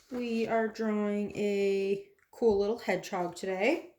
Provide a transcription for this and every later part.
We are drawing a cool little hedgehog today.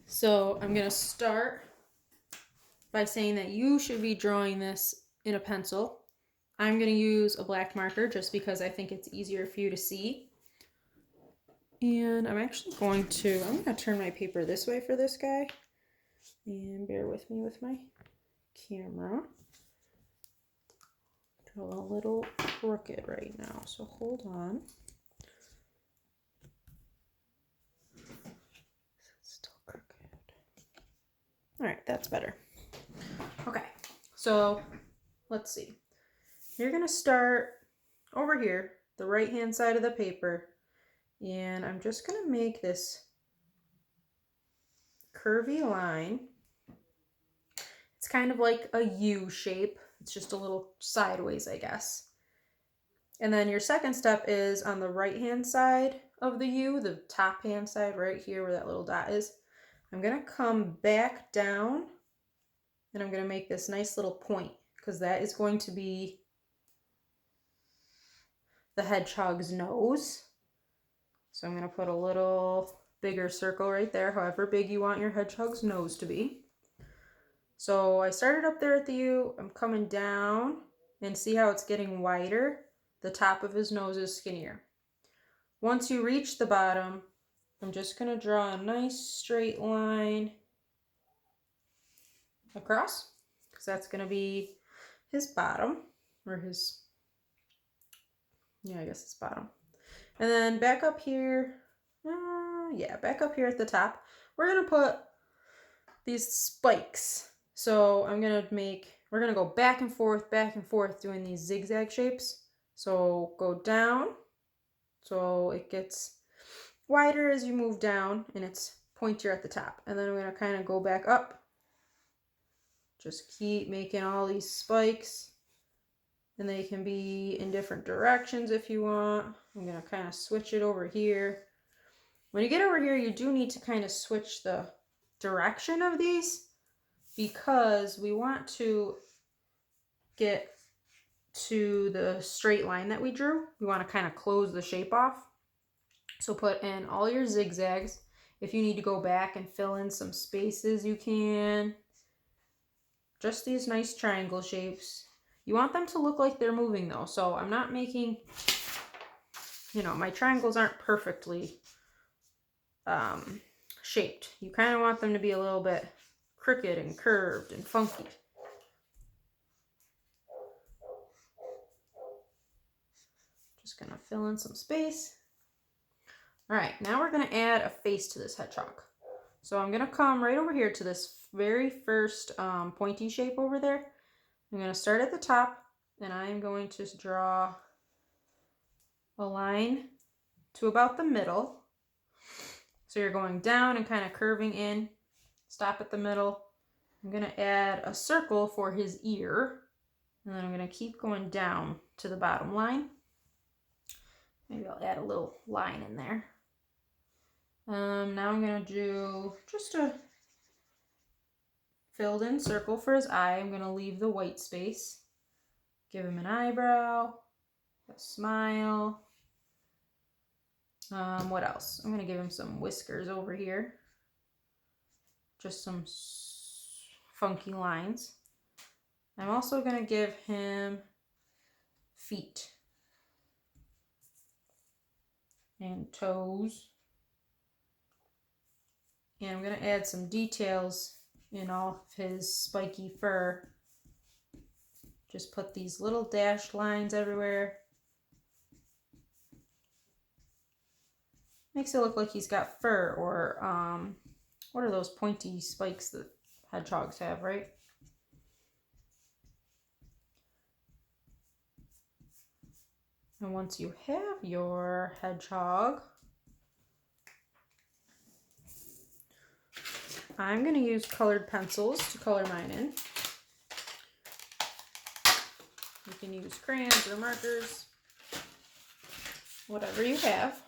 So I'm going to start by saying that you should be drawing this in a pencil. I'm going to use a black marker just because I think it's easier for you to see. And I'm actually going to turn my paper this way for this guy. And bear with me with my camera. It's a little crooked right now, so hold on. Still crooked. All right, that's better. Okay, so let's see. You're gonna start over here, the right-hand side of the paper, and I'm just gonna make this curvy line. It's kind of like a U shape. It's just a little sideways, I guess. And then your second step is on the right-hand side of the U, the top hand side right here where that little dot is. I'm gonna come back down and I'm gonna make this nice little point because that is going to be the hedgehog's nose. So I'm gonna put a little bigger circle right there, however big you want your hedgehog's nose to be. So I started up there at the U, I'm coming down, and see how it's getting wider? The top of his nose is skinnier. Once you reach the bottom, I'm just gonna draw a nice straight line across, because that's gonna be his bottom, or his, I guess it's bottom. And then back up here, back up here at the top, we're gonna put these spikes. So we're gonna go back and forth doing these zigzag shapes. So go down, so it gets wider as you move down and it's pointier at the top. And then we're gonna kind of go back up. Just keep making all these spikes. And they can be in different directions if you want. I'm gonna kind of switch it over here. When you get over here, you do need to kind of switch the direction of these because we want to get to the straight line that we drew. We want to kind of close the shape off. So put in all your zigzags. If you need to go back and fill in some spaces, you can. Just these nice triangle shapes. You want them to look like they're moving though. So I'm not making, my triangles aren't perfectly shaped. You kind of want them to be a little bit crooked and curved and funky. Just gonna fill in some space. All right, now we're gonna add a face to this hedgehog. So I'm gonna come right over here to this very first pointy shape over there. I'm gonna start at the top and I'm going to draw a line to about the middle. So you're going down and kind of curving in, stop at the middle. I'm gonna add a circle for his ear, and then I'm gonna keep going down to the bottom line. Maybe I'll add a little line in there. Now I'm gonna do just a filled in circle for his eye. I'm gonna leave the white space. Give him an eyebrow, a smile. What else? I'm gonna give him some whiskers over here. Just some funky lines. I'm also gonna give him feet and toes. And I'm gonna add some details in all of his spiky fur. Just put these little dashed lines everywhere. Makes it look like he's got fur, or what are those pointy spikes that hedgehogs have, right? And once you have your hedgehog, I'm going to use colored pencils to color mine in. You can use crayons or markers, whatever you have.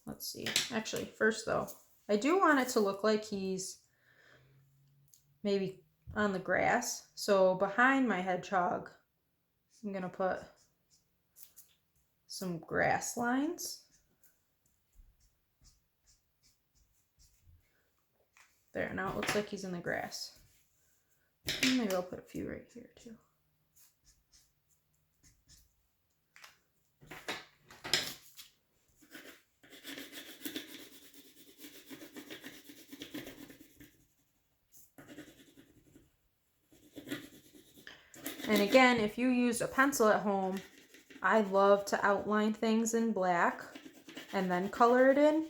Let's see. Actually, first though, I do want it to look like he's maybe on the grass. So behind my hedgehog, I'm going to put some grass lines. There, now it looks like he's in the grass. Maybe I'll put a few right here too. And again, if you use a pencil at home, I love to outline things in black and then color it in.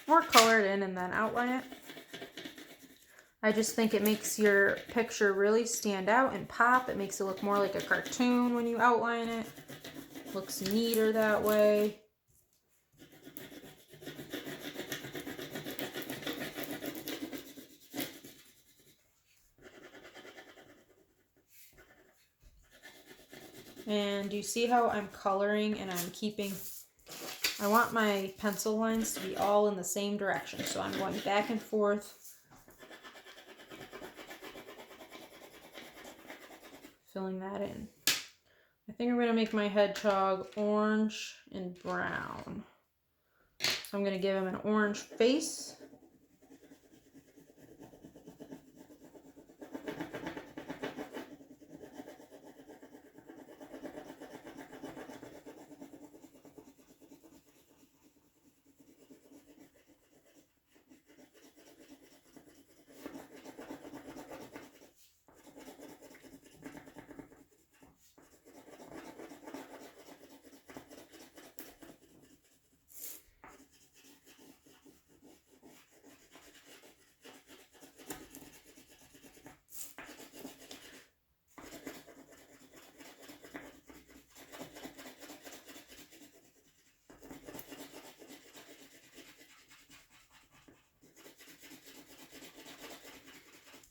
Or color it in and then outline it. I just think it makes your picture really stand out and pop. It makes it look more like a cartoon when you outline it. Looks neater that way. And you see how I'm coloring and I'm keeping, I want my pencil lines to be all in the same direction. So I'm going back and forth, filling that in. I think I'm going to make my hedgehog orange and brown. So I'm going to give him an orange face.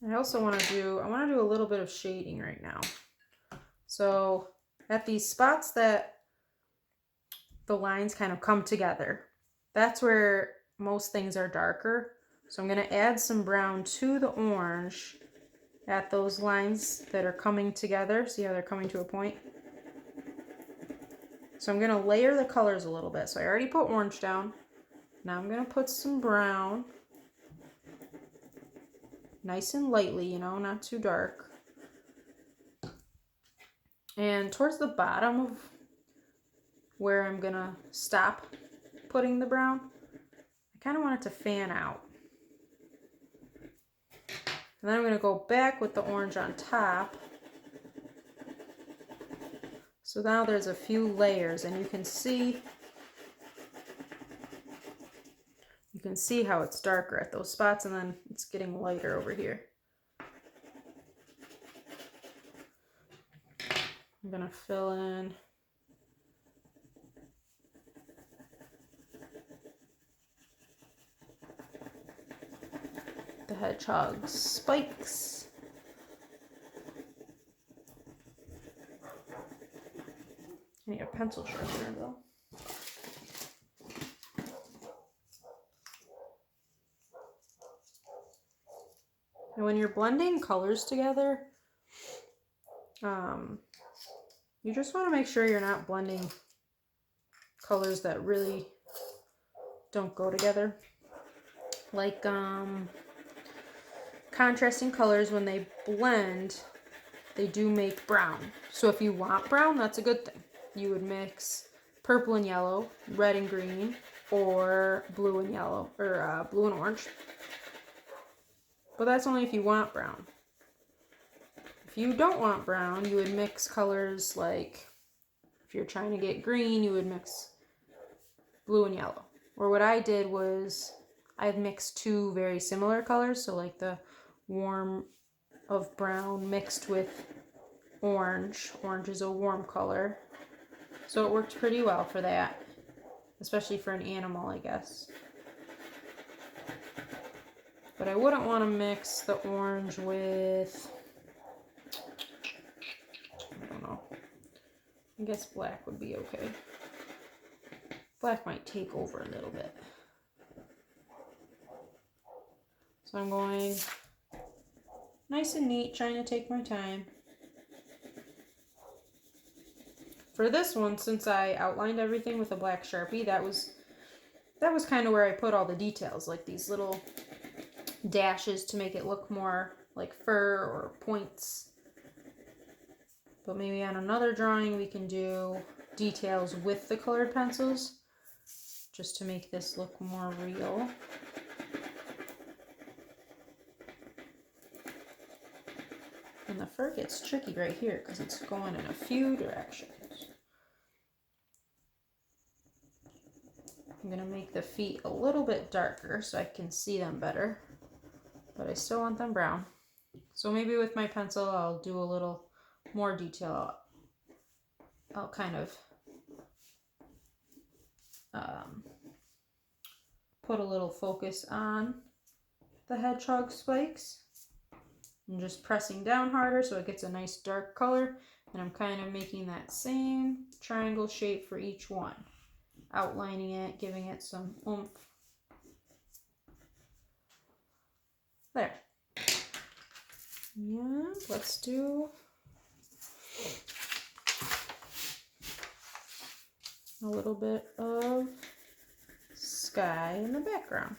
I also want to do a little bit of shading right now. So at these spots that the lines kind of come together, that's where most things are darker. So I'm going to add some brown to the orange at those lines that are coming together. See how they're coming to a point? So I'm going to layer the colors a little bit. So I already put orange down. Now I'm going to put some brown. Nice and lightly, you know, not too dark. And towards the bottom of where I'm going to stop putting the brown, I kind of want it to fan out. And then I'm going to go back with the orange on top. So now there's a few layers, and you can see how it's darker at those spots, and then it's getting lighter over here. I'm going to fill in the hedgehog's spikes. I need a pencil sharpener though. And when you're blending colors together, you just want to make sure you're not blending colors that really don't go together. Like contrasting colors, when they blend, they do make brown. So if you want brown, that's a good thing. You would mix purple and yellow, red and green, or blue and yellow, or blue and orange. But that's only if you want brown. If you don't want brown, you would mix colors like, if you're trying to get green, you would mix blue and yellow. Or what I did was I mixed two very similar colors, so like the warm of brown mixed with orange. Orange is a warm color. So it worked pretty well for that, especially for an animal, I guess. But I wouldn't want to mix the orange with, I don't know, I guess black would be okay. Black might take over a little bit. So I'm going nice and neat, trying to take my time. for this one, since I outlined everything with a black Sharpie, that was kind of where I put all the details, like these little dashes to make it look more like fur or points. But maybe on another drawing we can do details with the colored pencils, just to make this look more real. And the fur gets tricky right here because it's going in a few directions. I'm going to make the feet a little bit darker so I can see them better, but I still want them brown. So maybe with my pencil I'll do a little more detail. I'll kind of put a little focus on the hedgehog spikes. I'm just pressing down harder so it gets a nice dark color, and I'm kind of making that same triangle shape for each one, outlining it, giving it some oomph. There. Yeah, let's do a little bit of sky in the background.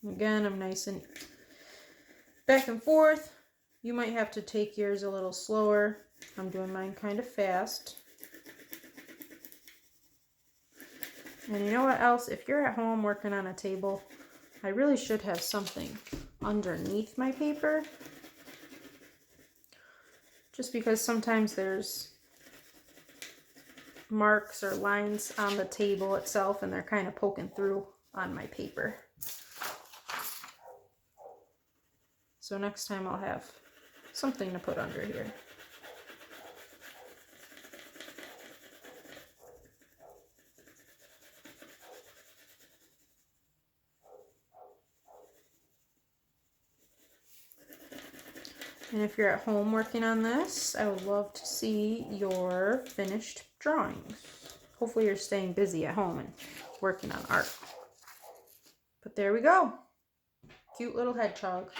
Again, I'm nice and back and forth. You might have to take yours a little slower. I'm doing mine kind of fast. And you know what else? If you're at home working on a table, I really should have something underneath my paper. Just because sometimes there's marks or lines on the table itself and they're kind of poking through on my paper. So next time I'll have something to put under here. And if you're at home working on this, I would love to see your finished drawings. Hopefully you're staying busy at home and working on art. But there we go. Cute little hedgehog.